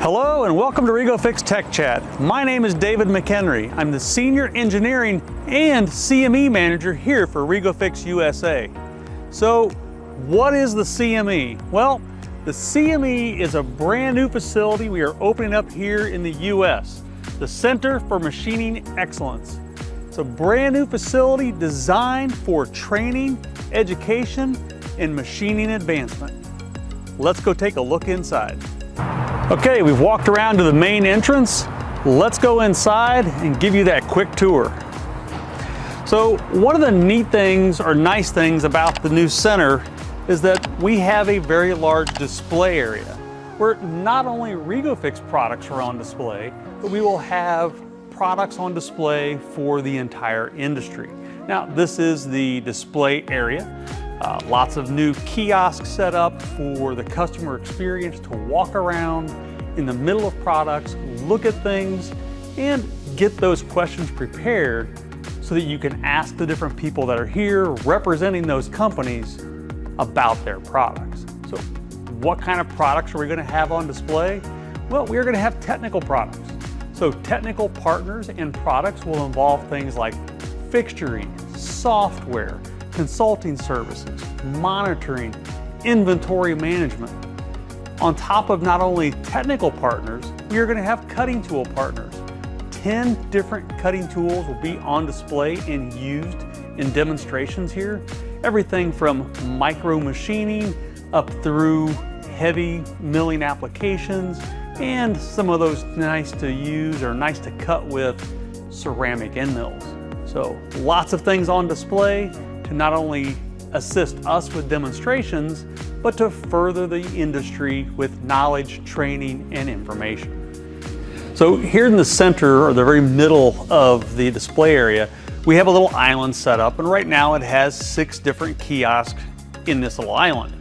Hello and welcome to REGO-FIX Tech Chat. My name is David McHenry. I'm the Senior Engineering and CME Manager here for REGO-FIX USA. So what is the CME? Well, the CME is a brand new facility we are opening up here in the US, the Center for Machining Excellence. It's a brand new facility designed for training, education, and machining advancement. Let's go take a look inside. Okay, we've walked around to the main entrance. Let's go inside and give you that quick tour. So one of the neat things or nice things about the new center is that we have a very large display area where not only REGO-FIX products are on display, but we will have products on display for the entire industry. Now, this is the display area. Lots of new kiosks set up for the customer experience to walk around in the middle of products, look at things, and get those questions prepared so that you can ask the different people that are here representing those companies about their products. So what kind of products are we going to have on display? Well, we're going to have technical products. So technical partners and products will involve things like fixturing, software, consulting services, monitoring, inventory management. On top of not only technical partners, we are going to have cutting tool partners. 10 different cutting tools will be on display and used in demonstrations here. Everything from micro machining up through heavy milling applications and some of those nice to use or nice to cut with ceramic end mills. So lots of things on display to not only assist us with demonstrations, but to further the industry with knowledge, training, and information. So here in the center, or the very middle of the display area, we have a little island set up, and right now it has 6 different kiosks in this little island.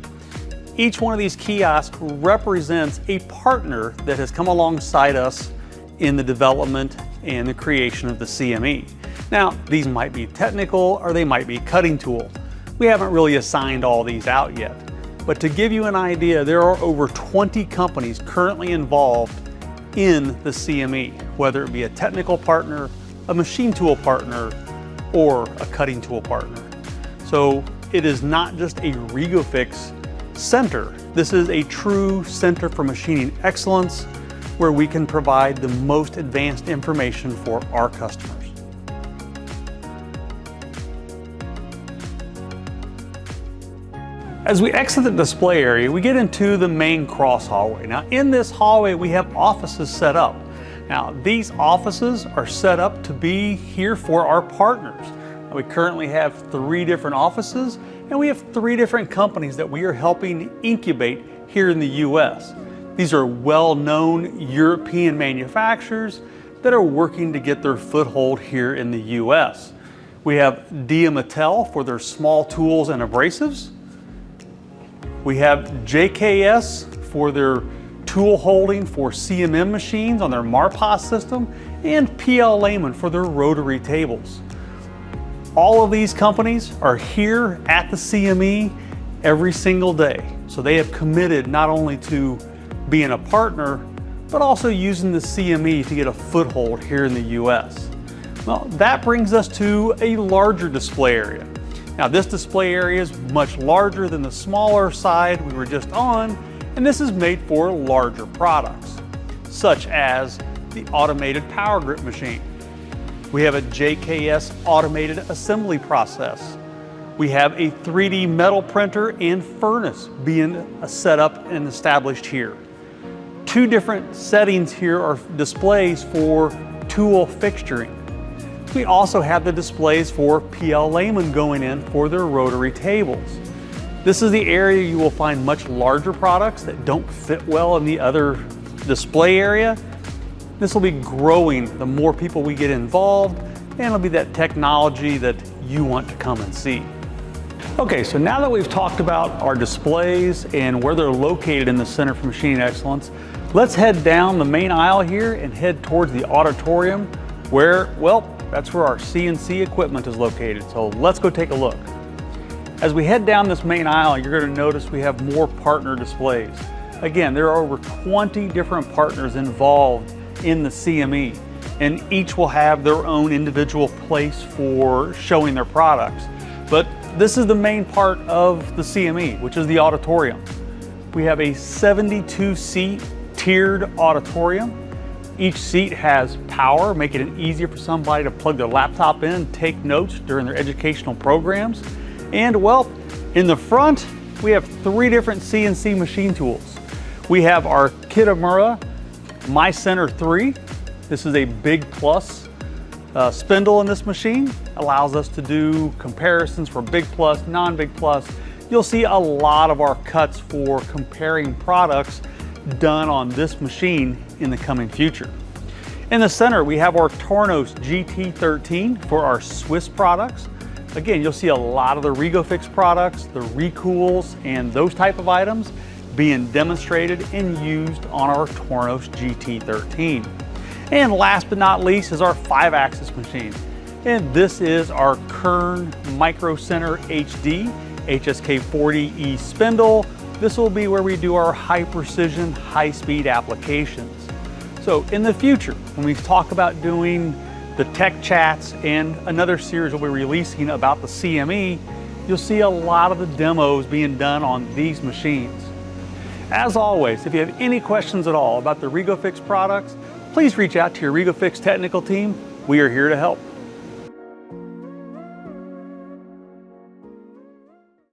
Each one of these kiosks represents a partner that has come alongside us in the development and the creation of the CME. Now, these might be technical or they might be cutting tool. We haven't really assigned all these out yet. But to give you an idea, there are over 20 companies currently involved in the CME, whether it be a technical partner, a machine tool partner, or a cutting tool partner. So it is not just a REGO-FIX center. This is a true center for machining excellence where we can provide the most advanced information for our customers. As we exit the display area, we get into the main cross hallway. Now, in this hallway, we have offices set up. Now, these offices are set up to be here for our partners. Now, we currently have 3 different offices, and we have 3 different companies that we are helping incubate here in the US. These are well-known European manufacturers that are working to get their foothold here in the US. We have Mattel for their small tools and abrasives. We have JKS for their tool holding for CMM machines on their Marpos system, and PL Lehman for their rotary tables. All of these companies are here at the CME every single day. So they have committed not only to being a partner, but also using the CME to get a foothold here in the US. Well, that brings us to a larger display area. Now, this display area is much larger than the smaller side we were just on, and this is made for larger products, such as the automated power grip machine. We have a JKS automated assembly process. We have a 3D metal printer and furnace being set up and established here. 2 different settings here are displays for tool fixturing. We also have the displays for PL Lehman going in for their rotary tables. This is the area you will find much larger products that don't fit well in the other display area. This will be growing the more people we get involved, and it'll be that technology that you want to come and see. Okay, so now that we've talked about our displays and where they're located in the Center for Machining Excellence, let's head down the main aisle here and head towards the auditorium where, well, that's where our CNC equipment is located. So let's go take a look. As we head down this main aisle, you're going to notice we have more partner displays. Again, there are over 20 different partners involved in the CME, and each will have their own individual place for showing their products. But this is the main part of the CME, which is the auditorium. We have a 72-seat tiered auditorium. Each seat has power, making it easier for somebody to plug their laptop in and take notes during their educational programs. And well, in the front, we have 3 different CNC machine tools. We have our Kitamura My Center 3. This is a Big Plus spindle in this machine. Allows us to do comparisons for Big Plus, non-Big Plus. You'll see a lot of our cuts for comparing products done on this machine in the coming future. In the center, we have our Tornos GT13 for our Swiss products. Again, you'll see a lot of the REGO-FIX products, the recools, and those type of items being demonstrated and used on our Tornos GT13. And last but not least is our 5-axis machine. And this is our Kern Micro Center HD HSK40E spindle. This will be where we do our high precision, high speed applications. So in the future, when we talk about doing the tech chats and another series we'll be releasing about the CME, you'll see a lot of the demos being done on these machines. As always, if you have any questions at all about the REGO-FIX products, please reach out to your REGO-FIX technical team. We are here to help.